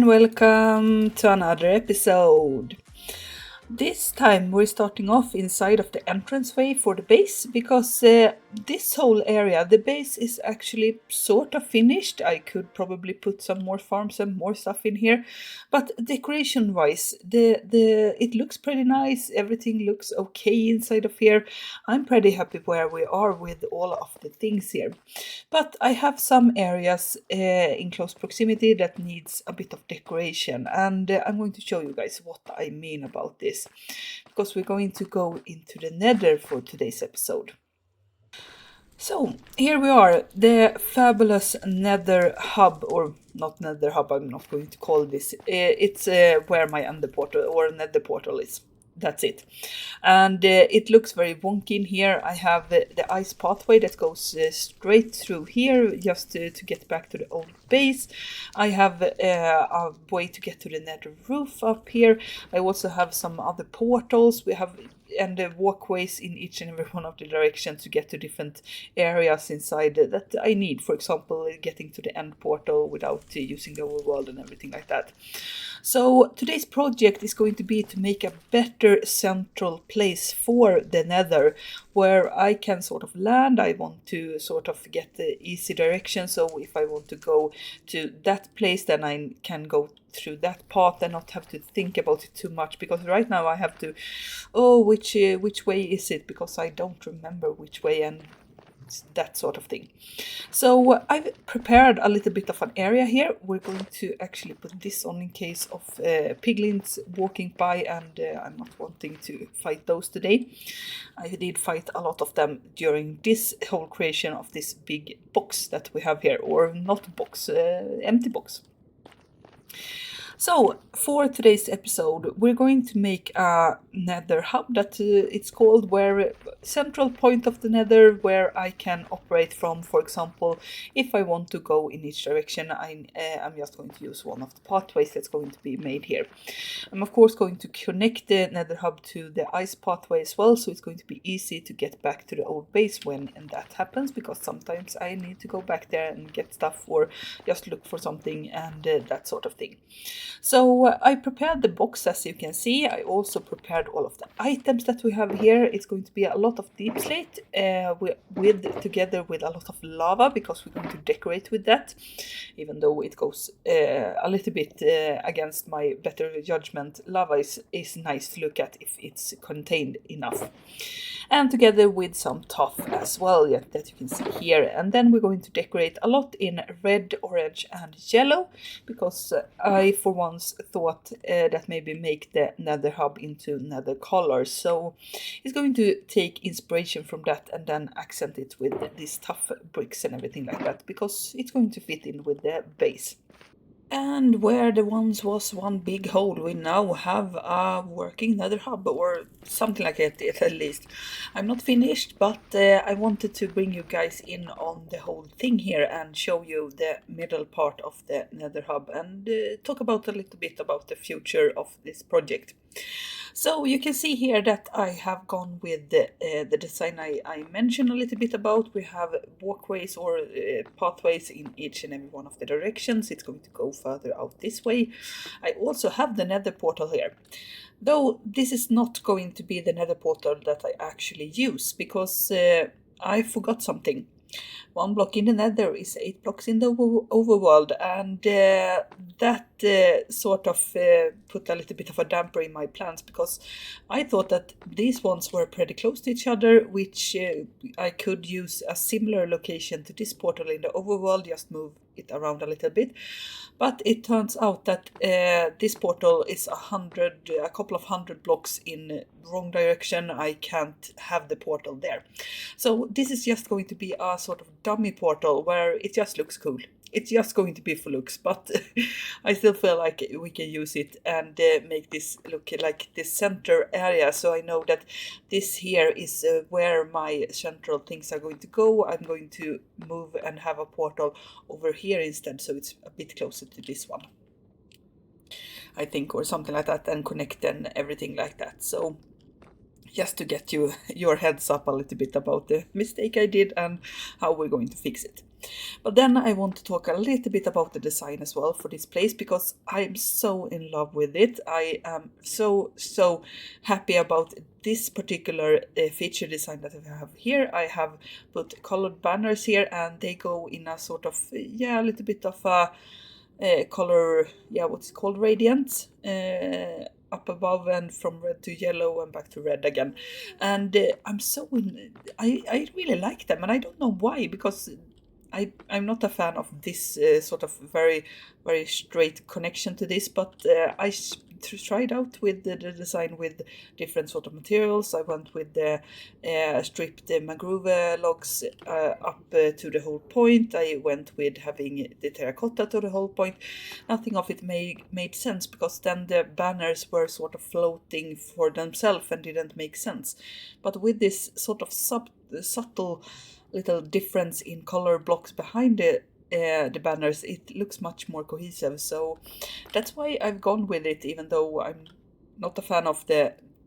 welcome to another episode. This time we're starting off inside of the entranceway for the base because this whole area, the base is actually sort of finished. I could probably put some more farms and more stuff in here, but decoration wise, it looks pretty nice. Everything looks okay inside of here. I'm pretty happy where we are with all of the things here. But I have some areas in close proximity that needs a bit of decoration, and I'm going to show you guys what I mean about this because we're going to go into the Nether for today's episode. So here we are, the fabulous Nether hub, or not Nether hub, I'm not going to call this. It's where my Ender portal or Nether portal is. That's it. And it looks very wonky in here. I have the ice pathway that goes straight through here just to get back to the old base. I have a way to get to the Nether roof up here. I also have some other portals. We have and the walkways in each and every one of the directions to get to different areas inside that I need. For example, getting to the end portal without using the overworld and everything like that. So today's project is going to be to make a better central place for the Nether where I can sort of land. I want to sort of get the easy direction. So if I want to go to that place, then I can go through that path and not have to think about it too much, because right now I have to, which way is it, because I don't remember which way and that sort of thing. So I've prepared a little bit of an area here. We're going to actually put this on in case of piglins walking by, and I'm not wanting to fight those today. I did fight a lot of them during this whole creation of this big box that we have here, or not box, empty box. So, for today's episode, we're going to make a Nether hub that it's called, where central point of the Nether where I can operate from. For example, if I want to go in each direction, I'm just going to use one of the pathways that's going to be made here. I'm of course going to connect the Nether hub to the ice pathway as well, so it's going to be easy to get back to the old base when that happens, because sometimes I need to go back there and get stuff or just look for something and that sort of thing. So I prepared the box, as you can see. I also prepared all of the items that we have here. It's going to be a lot of deep slate together with a lot of lava, because we're going to decorate with that, even though it goes a little bit against my better judgment. Lava is nice to look at if it's contained enough. And together with some tuff as well, that you can see here. And then we're going to decorate a lot in red, orange and yellow, because I for once thought that maybe make the Nether hub into Nether colors. So it's going to take inspiration from that and then accent it with these tough bricks and everything like that, because it's going to fit in with the base. And where there once was one big hole, we now have a working Nether hub, or something like it at least. I'm not finished, but I wanted to bring you guys in on the whole thing here and show you the middle part of the Nether hub and talk about a little bit about the future of this project. So you can see here that I have gone with the design I mentioned a little bit about. We have walkways or pathways in each and every one of the directions. It's going to go further out this way. I also have the Nether portal here. Though this is not going to be the Nether portal that I actually use, because I forgot something. 1 block in the Nether is 8 blocks in the overworld, and that sort of put a little bit of a damper in my plans, because I thought that these ones were pretty close to each other, which I could use a similar location to this portal in the overworld, just move it around a little bit. But it turns out that this portal is a couple of hundred blocks in wrong direction. I can't have the portal there. So this is just going to be a sort of dummy portal where it just looks cool. It's just going to be for looks, but I still feel like we can use it and make this look like the center area. So I know that this here is where my central things are going to go. I'm going to move and have a portal over here instead, so it's a bit closer to this one, I think, or something like that, and connect and everything like that. So just to get your heads up a little bit about the mistake I did and how we're going to fix it. But then I want to talk a little bit about the design as well for this place, because I'm so in love with it. I am so happy about this particular feature design that I have here. I have put colored banners here, and they go in a sort of, yeah, a little bit of a color, yeah, what's it called, radiant, up above and from red to yellow and back to red again. And I really like them, and I don't know why, because I'm not a fan of this sort of very straight connection to this, but tried out with the design with different sort of materials. I went with the stripped mangrove logs up to the whole point. I went with having the terracotta to the whole point. Nothing of it made sense, because then the banners were sort of floating for themselves and didn't make sense. But with this sort of subtle little difference in color blocks behind the banners, it looks much more cohesive. So that's why I've gone with it, even though I'm not a fan of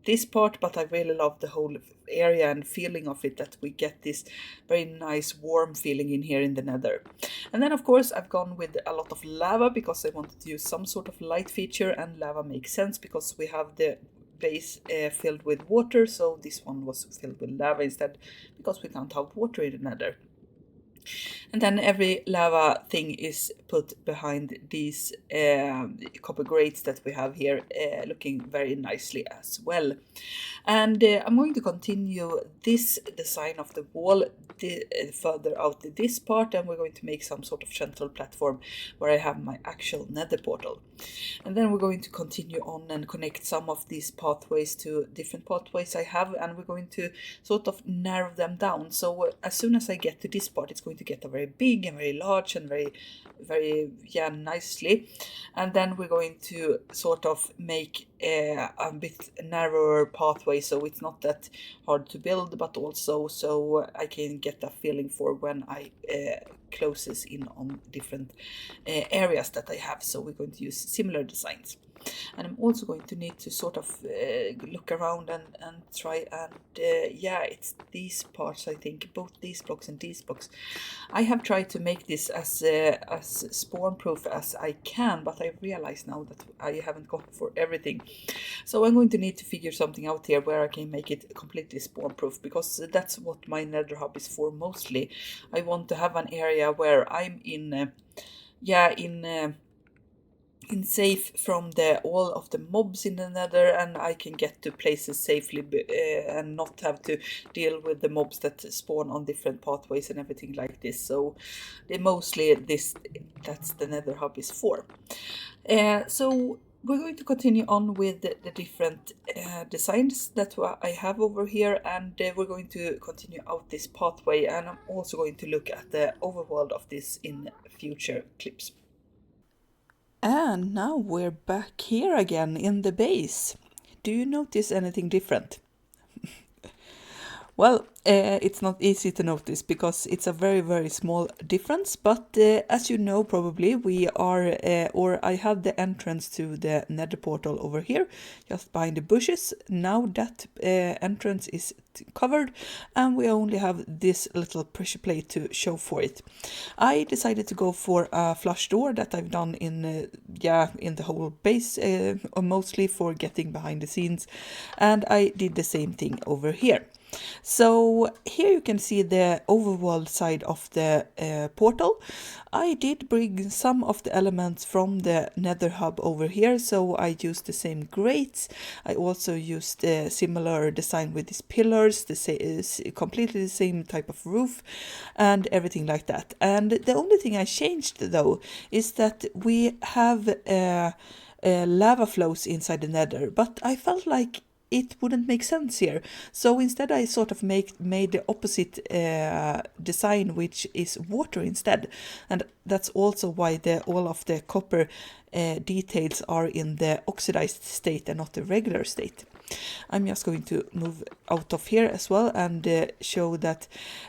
this part, but I really love the whole area and feeling of it, that we get this very nice warm feeling in here in the Nether. And then of course I've gone with a lot of lava, because I wanted to use some sort of light feature, and lava makes sense because we have the base filled with water, so this one was filled with lava instead, because we can't have water in the Nether. And then every lava thing is put behind these copper grates that we have here, looking very nicely as well. And I'm going to continue this design of the wall further out this part, and we're going to make some sort of central platform where I have my actual Nether portal. And then we're going to continue on and connect some of these pathways to different pathways I have, and we're going to sort of narrow them down. So as soon as I get to this part, it's going to get a very big and very large and very nicely. And then we're going to sort of make a bit narrower pathway, so it's not that hard to build, but also so I can get a feeling for when I closes in on different areas that I have. So we're going to use similar designs. And I'm also going to need to sort of look around and try and yeah, it's these parts, I think, both these blocks and these blocks. I have tried to make this as spawn proof as I can, but I realize now that I haven't gone for everything. So I'm going to need to figure something out here where I can make it completely spawn proof, because that's what my Nether hub is for mostly. I want to have an area where I'm in safe from all of the mobs in the Nether, and I can get to places safely and not have to deal with the mobs that spawn on different pathways and everything like this. So that's the Nether hub is for. So we're going to continue on with the different designs that I have over here, and we're going to continue out this pathway, and I'm also going to look at the overworld of this in future clips. And now we're back here again in the base. Do you notice anything different? Well, it's not easy to notice because it's a very small difference, but as you know probably, we are, or I have the entrance to the Nether portal over here, just behind the bushes. Now that entrance is covered, and we only have this little pressure plate to show for it. I decided to go for a flush door that I've done in the whole base, mostly for getting behind the scenes, and I did the same thing over here. So here you can see the overworld side of the portal. I did bring some of the elements from the Nether hub over here, so I used the same grates. I also used a similar design with these pillars, completely the same type of roof and everything like that. And the only thing I changed though is that we have lava flows inside the Nether, but I felt like it wouldn't make sense here. So instead I sort of made the opposite design, which is water instead. And that's also why all of the copper details are in the oxidized state and not the regular state. I'm just going to move out of here as well and show that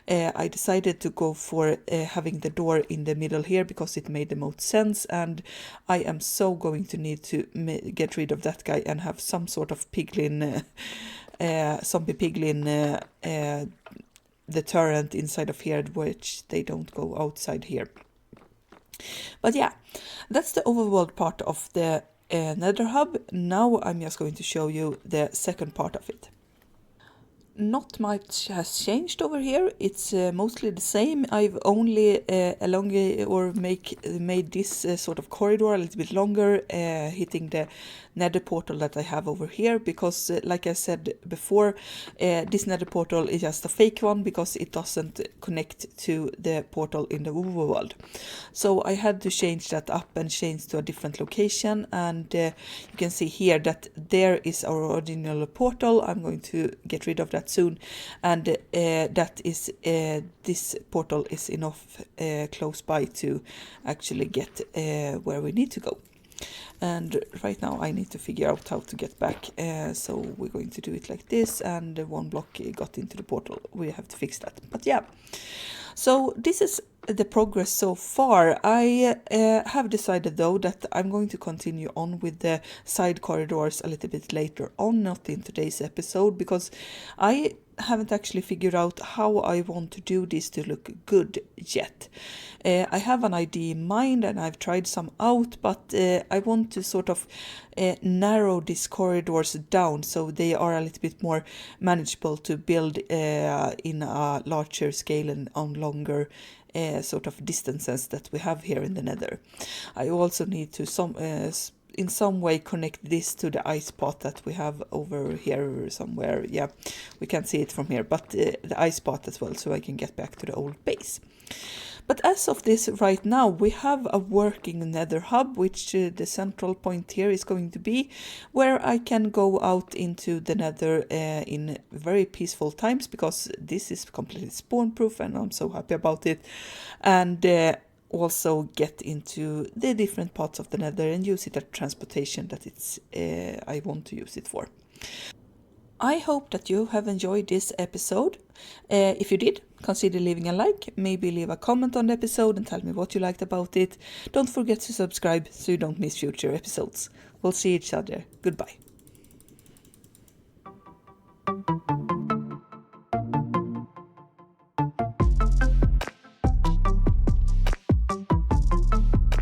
I decided to go for having the door in the middle here because it made the most sense, and I am so going to need to get rid of that guy and have some sort of piglin, zombie piglin the turret inside of here, which they don't go outside here. But yeah, that's the overworld part of the Nether hub. Now I'm just going to show you the second part of it. Not much has changed over here. It's mostly the same. I've only made this sort of corridor a little bit longer, hitting the nether portal that I have over here, because like I said before, this nether portal is just a fake one because it doesn't connect to the portal in the overworld. So I had to change that up and change to a different location, and you can see here that there is our original portal. I'm going to get rid of that soon, and that is this portal is enough close by to actually get where we need to go. And right now I need to figure out how to get back, so we're going to do it like this, and one block got into the portal. We have to fix that, but yeah. So this is the progress so far. I have decided though that I'm going to continue on with the side corridors a little bit later on, not in today's episode, because I haven't actually figured out how I want to do this to look good yet. I have an idea in mind and I've tried some out, but I want to sort of narrow these corridors down so they are a little bit more manageable to build in a larger scale and on longer sort of distances that we have here in the Nether. I also need to in some way connect this to the ice pot that we have over here somewhere. Yeah, we can't see it from here, but the ice pot as well, so I can get back to the old base. But as of this right now, we have a working Nether hub, which the central point here is going to be, where I can go out into the Nether in very peaceful times, because this is completely spawn proof and I'm so happy about it. And also get into the different parts of the Nether and use it as transportation that I want to use it for. I hope that you have enjoyed this episode. If you did, consider leaving a like, maybe leave a comment on the episode and tell me what you liked about it. Don't forget to subscribe so you don't miss future episodes. We'll see each other. Goodbye.